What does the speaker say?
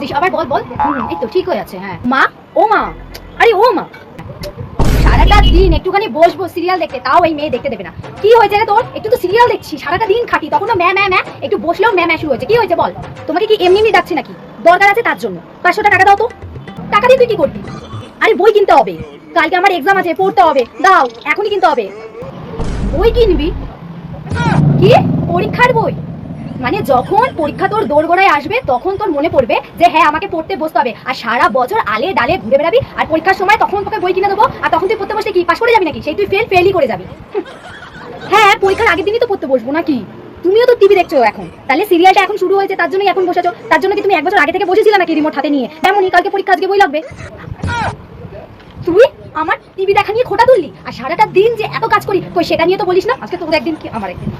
বলছিস আবার বল বল। এই তো ঠিক হয়ে আছে। হ্যাঁ মা, ও মা, আরে ও মা, সারাটা দিন একটুখানি বসবো সিরিয়াল দেখতে, তাও এই মেয়ে দেখতে দেবে না। কি হয়েছে রে তোর? একটু তো সিরিয়াল দেখছি, সারাটা দিন খাটি, তখনও ম্যা ম্যা ম্যা, একটু বসলেও ম্যা ম্যা শুরু হয়েছে। কি হয়েছে বল? তোমাকে কি এমনি এমনি ডাকছে নাকি? দরকার আছে তার জন্য 500 টাকা দাও তো। টাকা দিয়ে তুই কি করবি? আরে বই কিনতে হবে, কালকে আমার এক্সাম আছে, পড়তে হবে, দাও এখনই কিনতে হবে। বই কিনবি? কি পরীক্ষার বই? মানে যখন পরীক্ষা তোর দোরগোড়ায় আসবে তখন তোর মনে পড়বে যে হ্যাঁ আমাকে পড়তে বসতে হবে, আর সারা বছর আলে ডালে ঘুরে বেড়াবি, আর পরীক্ষার সময় তখন তোকে বই কিনে দেবো, আর তখন তুই পড়তে বসলে কি পাশ করে যাবি নাকি? সেই তুই ফেলই করে যাবি। হ্যাঁ পরীক্ষার আগের দিনই তো পড়তে বসবো নাকি? তুমিও তো টিভি দেখছো এখন, তাহলে সিরিয়ালটা এখন শুরু হয়েছে তার জন্যই এখন বসেছো। তার জন্য কি তুমি 1 বছর আগে থেকে বসেছিলে নাকি রিমোট হাতে নিয়ে? এমনই কালকে পরীক্ষা, আজকে বই লাগবে। তুই আমার টিভি দেখা নিয়ে খোটা তুললি, আর সারাটা দিন যে এত কাজ করি কই সেটা নিয়ে তো বলিস না। আজকে তোর একদিন কি আমার একদিন।